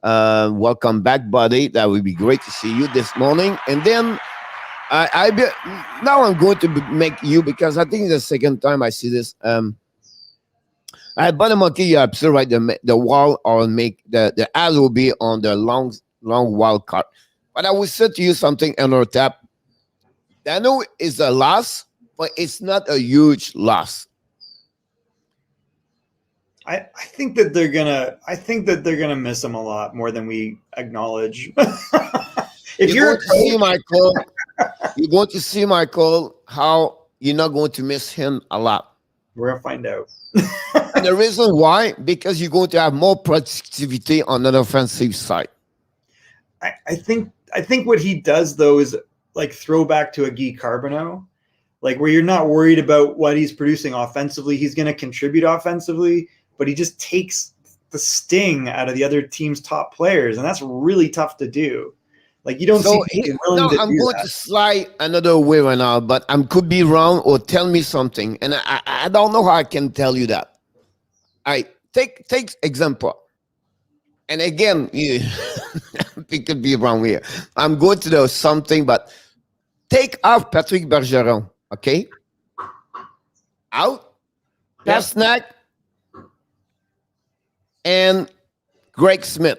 Welcome back, buddy. That would be great to see you this morning. And then now I'm going to make you, because I think it's the second time I see this. But monkey, you're absolutely right. The wall or make the ad will be on the long wild card. But I will say to you something on our tap. I know it's a loss, but it's not a huge loss. I think that they're gonna miss him a lot more than we acknowledge. If you're going to see Michael, you're going to see Michael how you're not going to miss him a lot. We're gonna find out. And the reason why, because you're going to have more productivity on an offensive side. I think what he does though is like throw back to a Guy Carbonneau, like where you're not worried about what he's producing offensively. He's going to contribute offensively, but he just takes the sting out of the other team's top players, and that's really tough to do. Like you don't see people willing to do that. I'm going to slide another way right now, but I could be wrong, or tell me something, and I don't know how I can tell you that. I take example, and again, it could be wrong here. I'm going to do something, but take off Patrick Bergeron, okay? Out, Pastrnak, and Greg Smith.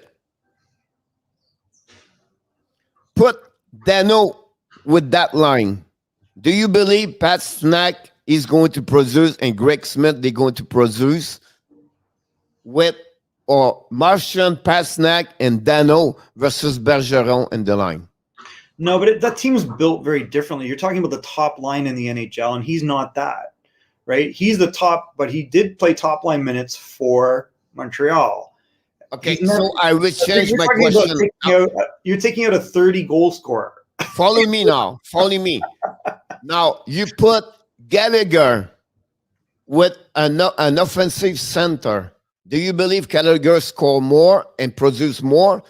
Put Dano with that line. Do you believe Pastrnak is going to produce and Greg Smith they're going to produce with or Martian, Pastrnak, and Dano versus Bergeron in the line? No, but that team's built very differently. You're talking about the top line in the NHL, and he's not that, right? He's the top, but he did play top line minutes for Montreal. Okay, so I will change my question. You're taking out a 30-goal scorer. Follow me now. Follow me. Now, you put Gallagher with an offensive center. Do you believe Gallagher score more and produce more,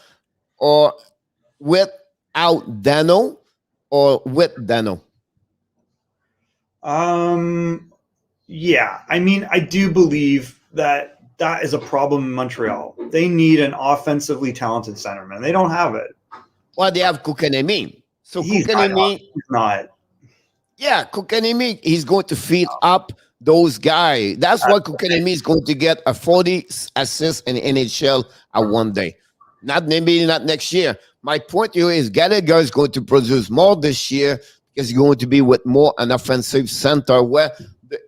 or without Dano, or with Dano? Yeah. I mean, I do believe that is a problem in Montreal. They need an offensively talented centerman. They don't have it. Well, they have Kotkaniemi. So Kotkaniemi is not. Yeah, Kotkaniemi, he's going to feed up those guys. That's why Kotkaniemi is going to get a 40 assists in NHL at one day. Maybe not next year. My point here is Gallagher is going to produce more this year because he's going to be with more an offensive center where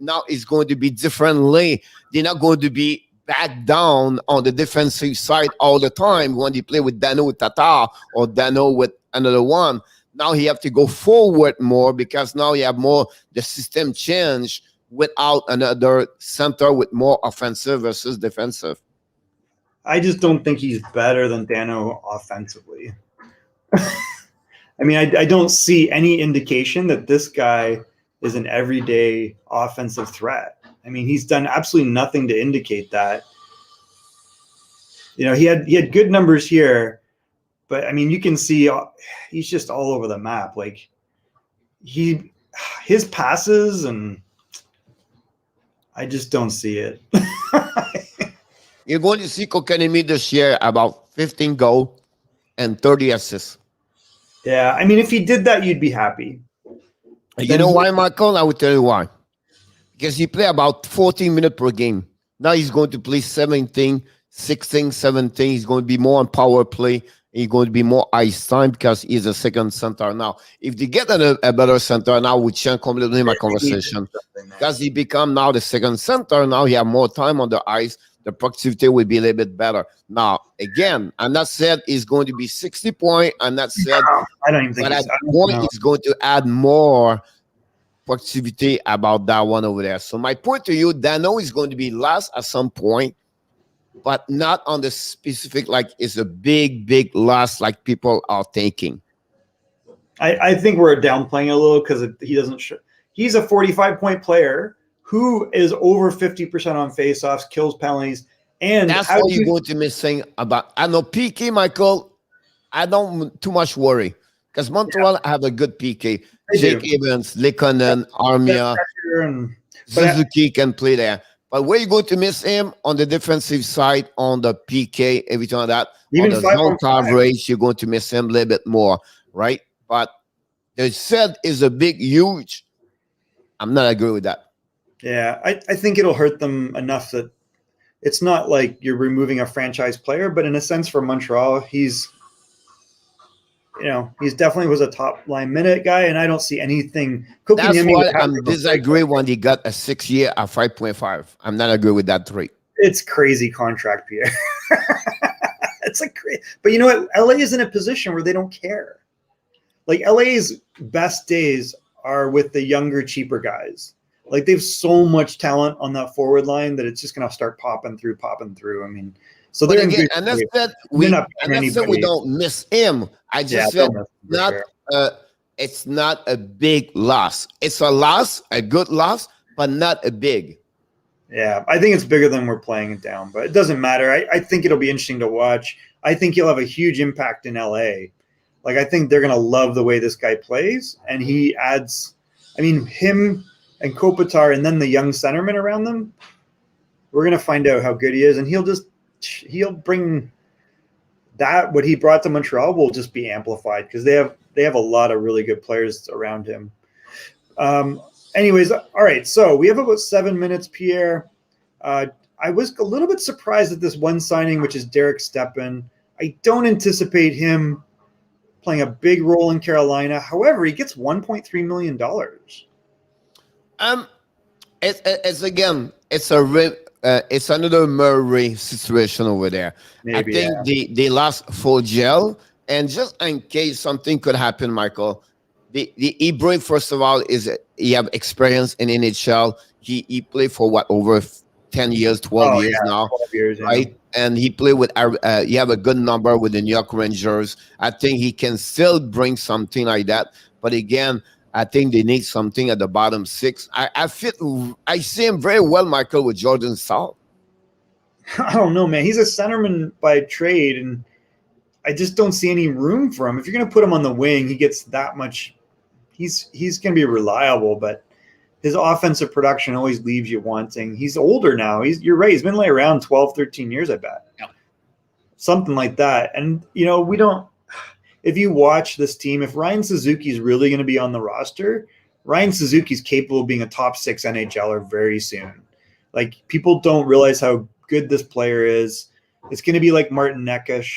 now it's going to be differently. They're not going to be back down on the defensive side all the time when they play with Dano with Tatar or Dano with another one. Now he have to go forward more because now you have more the system change without another center with more offensive versus defensive. I just don't think he's better than Dano offensively. I mean, I don't see any indication that this guy is an everyday offensive threat. I mean, he's done absolutely nothing to indicate that. You know, he had good numbers here, but I mean, you can see he's just all over the map. Like his passes, and I just don't see it. You're going to see Kotkaniemi this year about 15 goals and 30 assists. Yeah, I mean, if he did that, you'd be happy. You know why, Michael? I will tell you why. Because he play about 14 minutes per game. Now he's going to play 17, 16, 17. He's going to be more on power play. He's going to be more ice time because he's a second center. Now, if they get a better center, now we change completely my conversation. Because he become now the second center. Now he have more time on the ice. The productivity will be a little bit better. Now, again, I'm not said he's going to be 60 points. I'm not said. I don't even think he's going to add more productivity about that one over there. So my point to you, Dano is going to be last at some point, but not on the specific, like it's a big loss like people are thinking. I think we're downplaying a little because he doesn't show. He's a 45-point player who is over 50% on faceoffs, kills penalties, and that's what you're going to miss saying about. I know PK, Michael, I don't too much worry Because Montreal have a good PK. They Jake do. Evans, Lekonen, Armia, Suzuki can play there. But where you going to miss him on the defensive side, on the PK, everything like that, Even on the 5 zone on 5. coverage, you're going to miss him a little bit more, right? But the said is a big, huge. I'm not agree with that. Yeah, I think it'll hurt them enough that it's not like you're removing a franchise player, but in a sense for Montreal, he's definitely was a top line minute guy, and I don't see anything. That's why I'm disagree when he got a 6 year at 5.5. I'm not agree with that rate. It's crazy contract, Pierre. It's like crazy, but you know what? LA is in a position where they don't care. Like LA's best days are with the younger, cheaper guys. Like they have so much talent on that forward line that it's just going to start popping through. I mean, so they're again, and that's that we don't miss him. I just said not. Sure. It's not a big loss. It's a loss, a good loss, but not a big. Yeah, I think it's bigger than we're playing it down, but it doesn't matter. I think it'll be interesting to watch. I think he'll have a huge impact in LA. Like I think they're going to love the way this guy plays, and he adds. I mean, him and Kopitar, and then the young centerman around them. We're going to find out how good he is, and he'll bring that. What he brought to Montreal will just be amplified because they have a lot of really good players around him. Anyways, all right. So we have about 7 minutes, Pierre. I was a little bit surprised at this one signing, which is Derek Stepan. I don't anticipate him playing a big role in Carolina. However, he gets $1.3 million. It's another Murray situation over there. Maybe, I think they lost full gel, and just in case something could happen, Michael, the Ibra, first of all, he have experience in NHL. He played for over 10 years, 12 years now, 12 years, right? And he played with he have a good number with the New York Rangers. I think he can still bring something like that. But again, I think they need something at the bottom 6. I see him very well, Michael, with Jordan Staal. I don't know, man. He's a centerman by trade, and I just don't see any room for him. If you're going to put him on the wing, he gets that much. He's going to be reliable, but his offensive production always leaves you wanting. He's older now. You're right. He's been like around 12, 13 years, I bet. Yeah. Something like that. And, we don't. If you watch this team, if Ryan Suzuki is really going to be on the roster, Ryan Suzuki's capable of being a top 6 NHLer very soon. Like, people don't realize how good this player is. It's going to be like Martin Necas.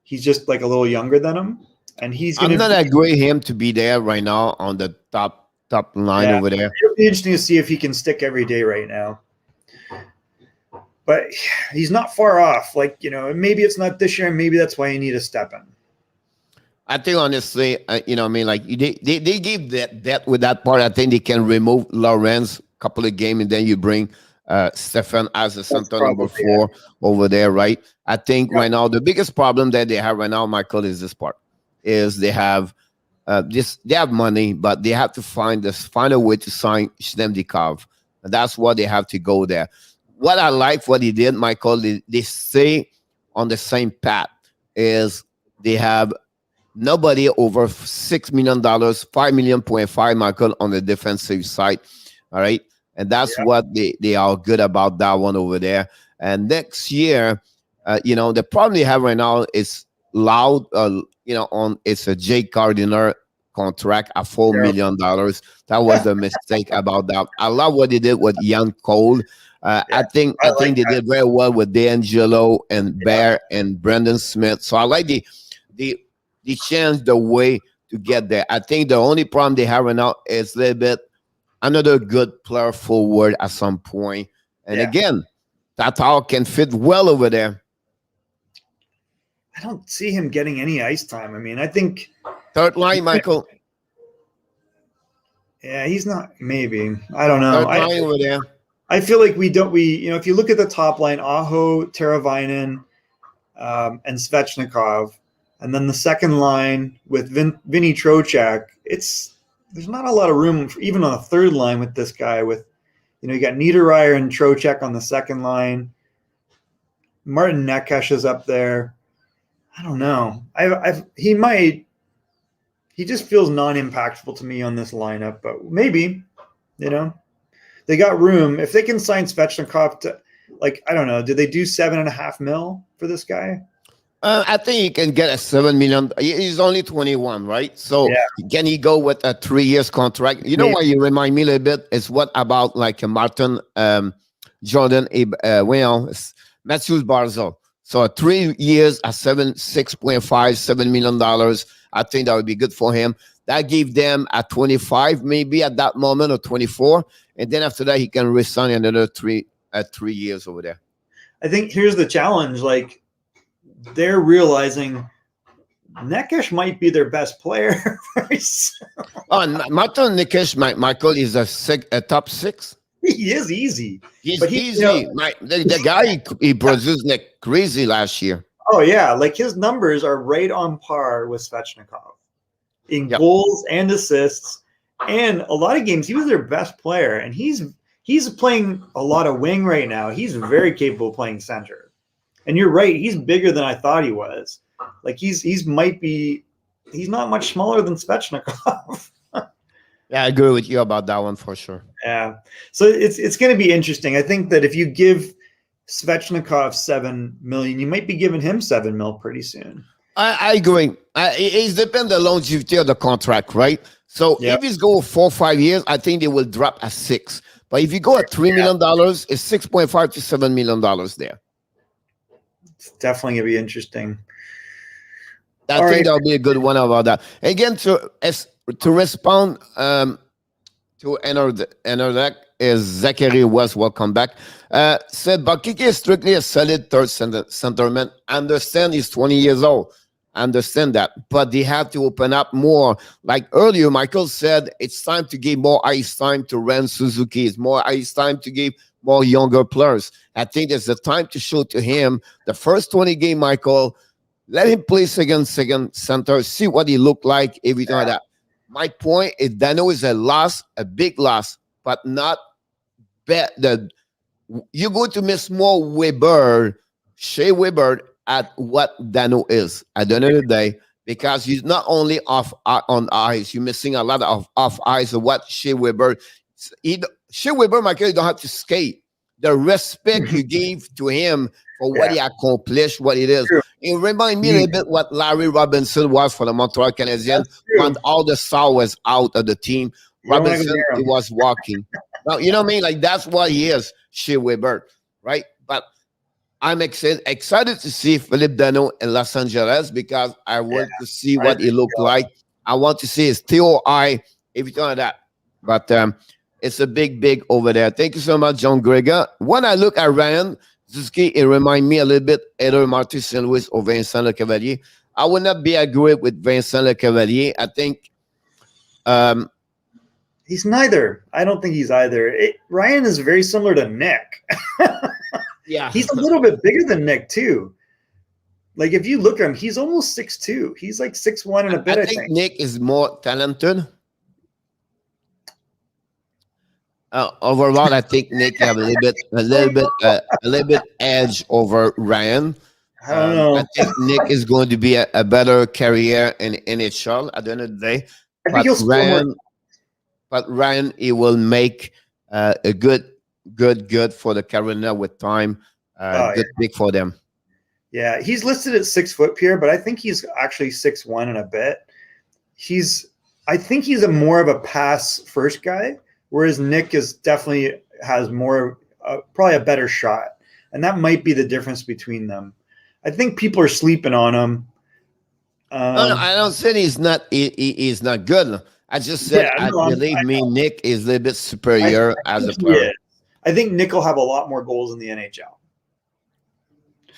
He's just like a little younger than him. And I'm not agree him to be there right now on the top line over there. It'll be interesting to see if he can stick every day right now. But he's not far off. Like, maybe it's not this year, and maybe that's why you need a Stepan. I think honestly, like they gave that with that part. I think they can remove Lawrence a couple of games, and then you bring Stepan as a center number 4 over there, right? I think right now the biggest problem that they have right now, Michael, is this part. Is they have they have money, but they have to find a way to sign Schlemdikov. And that's what they have to go there. What I like what he did, Michael, they stay on the same path. Is they have nobody over $6 million, $5.5 million, Michael, on the defensive side. All right. And that's what they are good about that one over there. And next year, the problem they have right now is loud, it's a Jake Gardiner contract at $4 million. That was a mistake about that. I love what they did with Jan Cole. I think they did very well with D'Angelo and Bear and Brendan Smith. So I like the chance, the way to get there. I think the only problem they have right now is a little bit another good player forward at some point. And again, Tatar can fit well over there. I don't see him getting any ice time. I mean, I think third line, Michael. Yeah, he's not. Maybe I don't know. Third line over there. I feel like we don't. If you look at the top line, Aho, Teravainen, and Svechnikov, and then the second line with Vinny Trocheck, there's not a lot of room even on the third line with this guy. With you got Niederreiter and Trocheck on the second line. Martin Necas is up there. I don't know. He he just feels non-impactful to me on this lineup. But maybe, they got room if they can sign Svechnikov to, like, I don't know. Did they do $7.5 million for this guy? I think he can get a $7 million. He's only 21, right? So can he go with a 3 years contract? You know what you remind me a little bit is what about like a Martin Jordan, Matthews Barzal. So 3 years at $6.5-7 million. I think that would be good for him. That gave them at 25, maybe at that moment, or 24. And then after that, he can resign another 3 years over there. I think here's the challenge. Like, they're realizing Necas might be their best player. Martin Necas, Michael, is a top 6. He is easy. He's easy. The guy, he produced like crazy last year. Oh, yeah. Like, his numbers are right on par with Svechnikov in goals and assists. And a lot of games, he was their best player. And he's playing a lot of wing right now. He's very capable of playing center. And you're right. He's bigger than I thought he was. Like, he's not much smaller than Svechnikov. Yeah, I agree with you about that one for sure. Yeah. So it's going to be interesting. I think that if you give Svechnikov $7 million, you might be giving him $7 million pretty soon. I agree. It depends on the longevity of the contract, right? So if he's go 4 or 5 years, I think they will drop at 6. But if you go at $3 million, it's $6.5 to $7 million there. It's definitely going to be interesting. I think that'll be a good one about that. Again, to respond to another is Zachary West. Welcome back. Said Bakiki is strictly a solid third centerman. Understand he's 20 years old. Understand that, but they have to open up more. Like earlier, Michael said, it's time to give more ice time to Ren Suzuki. It's more ice time to give more younger players. I think there's a time to show to him the first 20 game, Michael. Let him play second center, see what he looked like, everything like that. My point is Dano is a loss, a big loss, but not bad. You're going to miss more Shea Weber at what Dano is at the end of the day, because he's not only on ice, you're missing a lot of off ice of what Shea Weber. Shea Weber, Michael, you don't have to skate. The respect you gave to him for what he accomplished, what it is. True. It reminds me a little bit what Larry Robinson was for the Montreal Canadiens when all the star was out of the team. Robinson, he was walking. Now, you know what I mean? Like, that's what he is, Shea Weber, right? But I'm excited to see Philippe Dano in Los Angeles because I want to see what he looked like. I want to see his TOI, everything like that. But it's a big over there. Thank you so much, John Gregor. When I look at Ryan Suzuki, it reminds me a little bit either Martin St. Louis or Vincent Lecavalier. I would not be agree with Vincent Lecavalier. I think he's neither. I don't think he's either. Ryan is very similar to Nick. Yeah, he's a little bit bigger than Nick too. Like, if you look at him, he's almost 6'2". He's like 6'1" and a bit. I think Nick is more talented. Overall, I think Nick have a little bit edge over Ryan. I don't know. I think Nick is going to be a better career in NHL at the end of the day. But Ryan, he will make a good for the Carolina with time. Good pick for them. Yeah, he's listed at 6 foot, Pierre, but I think he's actually 6'1" and a bit. I think he's more of a pass first guy, whereas Nick definitely has more, probably a better shot, and that might be the difference between them. I think people are sleeping on him. No, I don't say he's not. He's not good. I just said Nick is a little bit superior as a player. I think Nick will have a lot more goals in the NHL.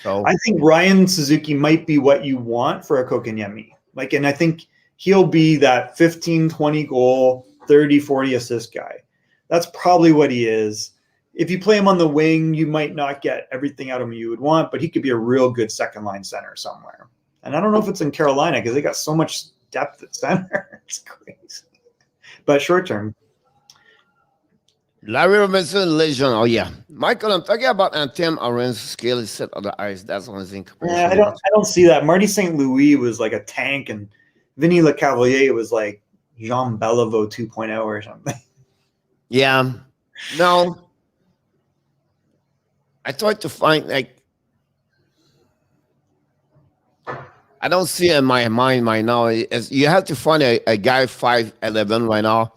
So I think Ryan Suzuki might be what you want for a Kotkaniemi. And I think he'll be that 15, 20 goal, 30, 40 assist guy. That's probably what he is. If you play him on the wing, you might not get everything out of him you would want, but he could be a real good second line center somewhere. And I don't know if it's in Carolina because they got so much depth at center. It's crazy. But short term. Larry Robinson, legend. Oh, yeah. Michael, I'm talking about Anthem Orange skill is set on the ice. That's one thing. Yeah, I don't see that. Marty St. Louis was like a tank, and Vinny Lecavalier was like Jean Beliveau 2.0 or something. Yeah. No. I tried to find like I don't see it in my mind right now. You have to find a guy 5'11" right now.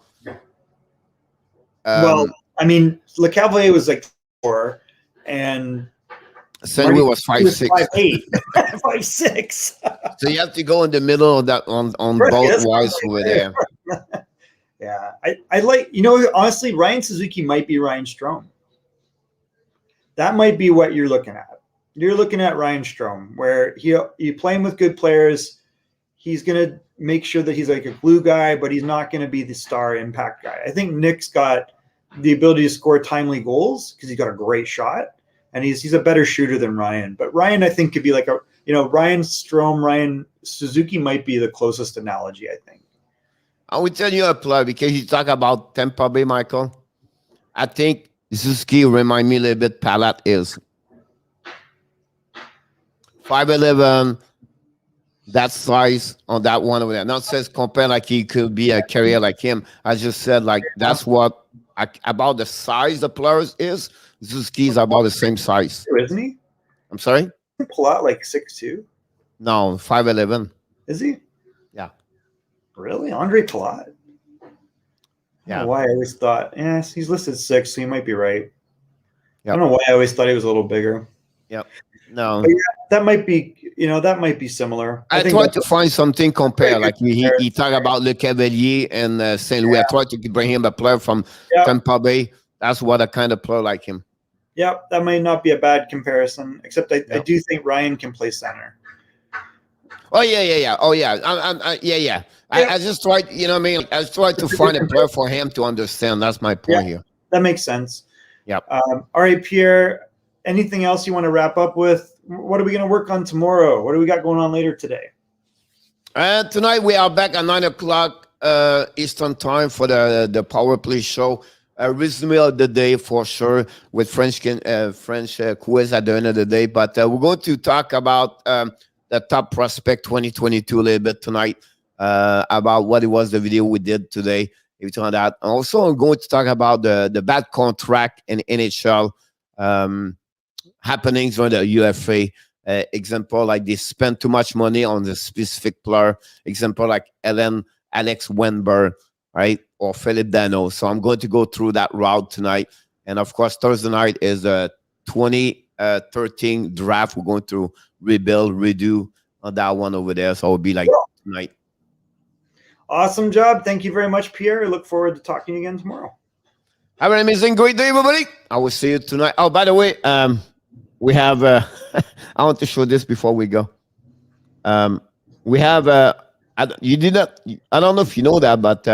Well, I mean, Lecavalier was like 4, and St. Louis was 5'6". 5'8", 5'6". So you have to go in the middle of that on Right, both wires over there. Yeah, I like, honestly, Ryan Suzuki might be Ryan Strome. That might be what you're looking at. You're looking at Ryan Strome, where you playing with good players. He's gonna make sure that he's like a glue guy, but he's not gonna be the star impact guy. I think Nick's got the ability to score timely goals because he's got a great shot, and he's a better shooter than Ryan. But Ryan, I think, could be like Ryan Strome, Ryan Suzuki might be the closest analogy, I think. I will tell you a play because you talk about Tampa Bay, Michael. I think Suzuki remind me a little bit Palat is. 5'11", that size on that one over there. Not says compare like he could be a carrier like him. I just said like that's what about the size the players is. Suzuki is about the same size. Isn't he? I'm sorry? Palat like 6'2"? No, 5'11". Is he? Yeah. Really? Andre Palat? I don't know why I always thought, yes, he's listed 6, so he might be right. Yep. I don't know why I always thought he was a little bigger. Yep. No. But yeah, that might be similar. I tried to find something compare. Like he talked about Le Cavalier and St. Louis. I tried to bring him a player from Tampa Bay. That's what I kind of player like him. Yep, that might not be a bad comparison, except I do think Ryan can play center. Oh, yeah. Oh, yeah. I just tried, you know what I mean? I just tried to find a player for him to understand. That's my point here. That makes sense. Yep. All right, Pierre, anything else you want to wrap up with? What are we going to work on tomorrow? What do we got going on later today? Tonight we are back at 9 o'clock Eastern time for the Power Play show. Resume of the day for sure with French quiz at the end of the day. But we're going to talk about the top prospect 2022 a little bit tonight, about what it was the video we did today. Everything on that. Also, I'm going to talk about the bad contract in NHL happenings on the UFA. Example, like they spend too much money on the specific player. Example, like Alex Wenberg, right? Or Philip Dano. So I'm going to go through that route tonight. And of course, Thursday night is a 2013 draft. We're going to redo on that one over there. So it'll be like tonight. Awesome job. Thank you very much, Pierre. I look forward to talking again tomorrow. Have an amazing, great day, everybody. I will see you tonight. Oh, by the way, we have, I want to show this before we go. We have, you did not, I don't know if you know that, but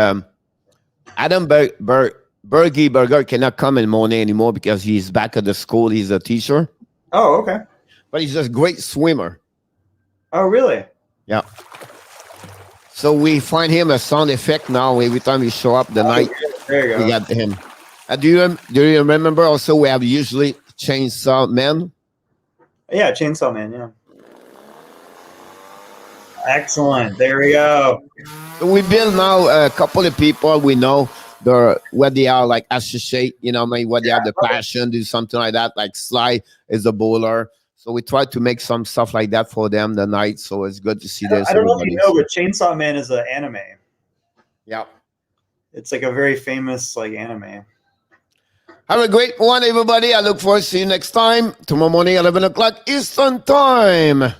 Adam Berger cannot come in the morning anymore because he's back at the school. He's a teacher. Oh, okay. But he's a great swimmer. Oh, really? Yeah. So we find him a sound effect now every time we show up the night. There you go. We got him. Do you remember also we have usually Chainsaw Man? Yeah, Chainsaw Man, yeah. Excellent. There we go. So we build now a couple of people we know what they are like associate, you know, maybe what they have the passion, do something like that, like Sly is a bowler. So we try to make some stuff like that for them the night. So it's good to see this. I don't know if you know, but Chainsaw Man is an anime. Yeah. It's like a very famous like anime. Have a great one, everybody. I look forward to see you next time. Tomorrow morning, 11 o'clock Eastern time.